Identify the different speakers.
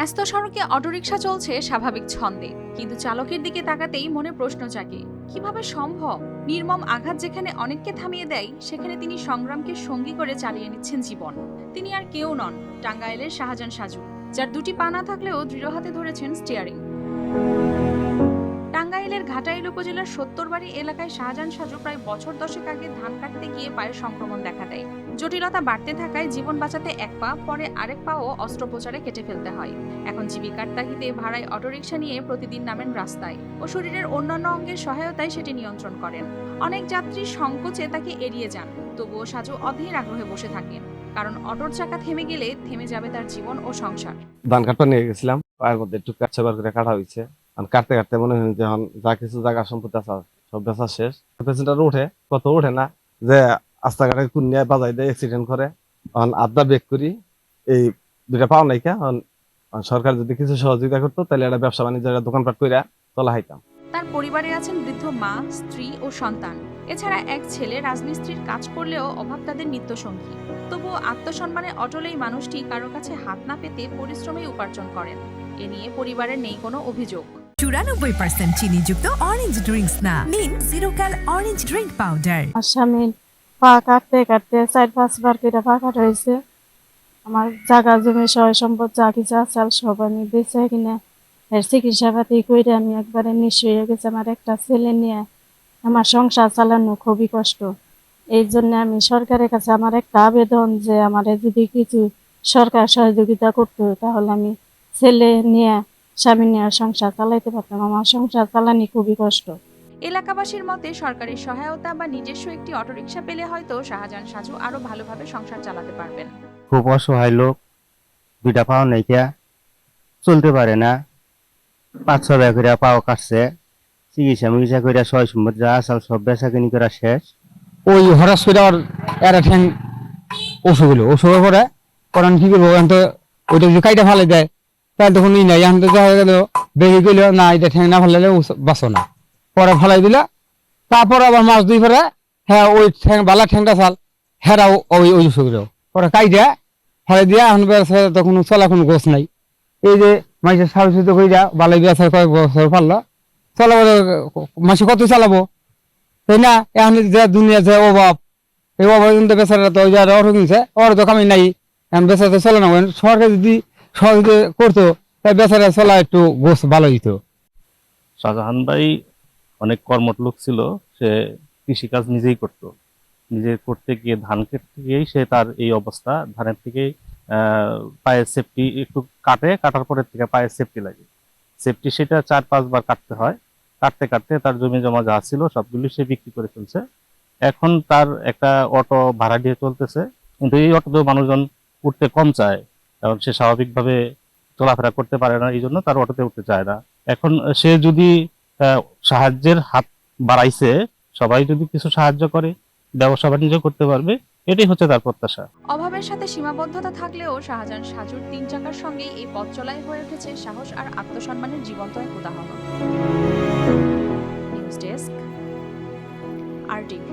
Speaker 1: ব্যস্ত সড়কে অটোরিকশা চলছে স্বাভাবিক ছন্দে, কিন্তু চালকের দিকে তাকাতেই মনে প্রশ্ন জাগে, কিভাবে সম্ভব? নির্মম আঘাত যেখানে অনেককে থামিয়ে দেয়, সেখানে তিনি সংগ্রামকে সঙ্গী করে চালিয়ে নিচ্ছেন জীবন। তিনি আর কেউ নন, টাঙ্গাইলের শাহজান সাজু, যার দুটি পা না থাকলেও দৃঢ় হাতে ধরেছেন স্টিয়ারিং। টাঙ্গাইলের ঘাটাইল উপজেলার সত্তরবাড়ি এলাকায় শাহজান সাজু প্রায় বছর 10 আগে ধান কাটতে গিয়ে পায়ের সংক্রমণ দেখা দেয়। জটিলতা বাড়তে থাকায় জীবন বাঁচাতে এক পা, পরে আরেক পাও অস্ত্রোপচারে কেটে ফেলতে হয়। এখন জীবিকার তাগিদে ভাড়ায় অটোরিকশা নিয়ে প্রতিদিন নামেন রাস্তায় ও শরীরের অন্যান্য অঙ্গের সহায়তায় সেটি নিয়ন্ত্রণ করেন। অনেক যাত্রী সংকোচে তাকে এড়িয়ে যান, তবুও সাজু অধীর আগ্রহে বসে থাকেন, কারণ অটোর চাকা থেমে গেলে থেমে যাবে তার জীবন ও সংসার।
Speaker 2: ধান কাটতে নিয়ে গেছিলাম, পায়ের মধ্যে একটু কাটছাবার করে কাটা হয়েছে। কাটতে কাটতে মনে হয় যখন যা কিছু জায়গা সম্পত্তি আছে সব বেচা শেষ। পেশেন্টার উঠে কত উঠে না, যে রাস্তাঘাটে কুন্নিয়া বাজাই দেয়, অ্যাক্সিডেন্ট করে। তখন আড্ডা বেক করি, এই দুইটা পাও নাইকা। সরকার যদি কিছু সহযোগিতা করতো তাহলে একটা ব্যবসা বাণিজ্যের দোকানপাট কইরা চলা হাইতাম।
Speaker 1: তার পরিবারে আছেন বৃদ্ধ মা, স্ত্রী ও সন্তান। এছাড়া এক ছেলে রাজমিস্ত্রির কাজ করলেও অভাব তাদের নিত্যসঙ্গী। তবুও আত্মসম্মানে অটল এই মানুষটি কারো কাছে হাত না পেতে পরিশ্রমে উপার্জন করেন। এ নিয়ে পরিবারের নেই কোনো অভিযোগ।
Speaker 3: 94% চিনিযুক্ত অরেঞ্জ ড্রিঙ্কস না, নিন জিরো ক্যাল অরেঞ্জ ড্রিঙ্ক পাউডার।
Speaker 4: স্বামী পা কাটতে কাটতে 4-5 বার করে পা কাটা হয়েছে। আমার জায়গা জমি সয় সম্পদ যা কিছু আছে সব আমি বেঁচে কিনে এর চিকিৎসা পাতি করে আমি একবারে নিঃস্ব হয়ে গেছি। আমার একটা ছেলে নিয়ে আমার সংসার চালানো খুবই কষ্ট। এই জন্য আমি সরকারের কাছে আমার একটা আবেদন, যে আমার যদি কিছু সরকার সহযোগিতা করতো তাহলে আমি ছেলে নিয়ে স্বামী নিয়ে সংসার চালাইতে পারতাম। আমার সংসার চালানি খুবই কষ্ট।
Speaker 1: এলাকাবাসীর মতে সরকারি সহায়তা বা নিজস্ব একটি অটোরিকশা পেলে হয়তো শাহজান সাজু আরো ভালোভাবে সংসার চালাতে পারবেন।
Speaker 5: খুব অসহায় লোক, দুইটা পাও নাইকা, চলতে পারে না। 5-6 টাকা করে পাও কাটছে, চিকিৎসা মিকিৎসা করে সয় সম্পদ যা আসাল সব বেচা কিনি করা শেষ।
Speaker 6: ওই হরাস করে আর এরা ঠ্যাং ওষুধ হলো, ওষুধ করে কারণ কি করবো, এখন তো ওইটা যদি কাইটা ফালে দেয় তাহলে তখন ই নাই। এখন তো দেখা গেল বেগে গেল না, এটা ঠ্যাং না ফালাইলে বাঁচো না, পরে ফালাই দিলা। তারপর আবার মাস 2 পরে হ্যাঁ ওই ঠ্যাং বালা ঠ্যাংটা চাল হেরাও ওই ওই ওষুধ পরে কাইটা ফালাই দিয়া এখন তখন চলা কোনো গোছ নাই। এই যে মাসে সারসিত করে যা বালাই বেসার কয়েক বছর পারলো চালাবো, মাসে কত চালাবো, তাই না? এখন যে দুনিয়া যে অভাব, এই অভাব কিন্তু বেচারা তো অর্থ কিনছে, ওর তো কামি নাই, এখন বেচারা তো চলে না। সরকার যদি সহযোগিতা করতো তাই বেচারা চলা একটু গোছ ভালো দিত।
Speaker 7: শাহজাহান ভাই অনেক কর্মঠ লোক ছিল। সে কৃষিকাজ নিজেই করত, নিজে করতে গিয়ে ধান কাটতে গিয়েই সে তার এই অবস্থা। ধানের থেকে পায়ের সেফটি একটু কাটার পরের থেকে পায়ের সেফটি লাগে। সেফটি সেটা 4-5 বার কাটতে হয়। কাটতে কাটতে তার জমি জমা যা ছিল সবগুলি সে বিক্রি করে ফেলছে। এখন তার একটা অটো ভাড়া দিয়ে চলতেছে, কিন্তু এই অটোতেও মানুষজন উঠতে কম চায়, কারণ সে স্বাভাবিকভাবে চলাফেরা করতে পারে না, এই জন্য তার অটোতে উঠতে চায় না। এখন সে যদি সাহায্যের হাত বাড়াইছে, সবাই যদি কিছু সাহায্য করে ব্যবসা বাণিজ্য করতে পারবে, এটাই হচ্ছে তার প্রত্যাশা।
Speaker 1: অভাবের সাথে সীমাবদ্ধতা থাকলেও শাহজান সাজুর 3 চাকার সঙ্গে এই পথ চলাই হয়ে উঠেছে সাহস আর আত্মসম্মানের জীবন্ত এক উদাহরণ। News desk, RTV।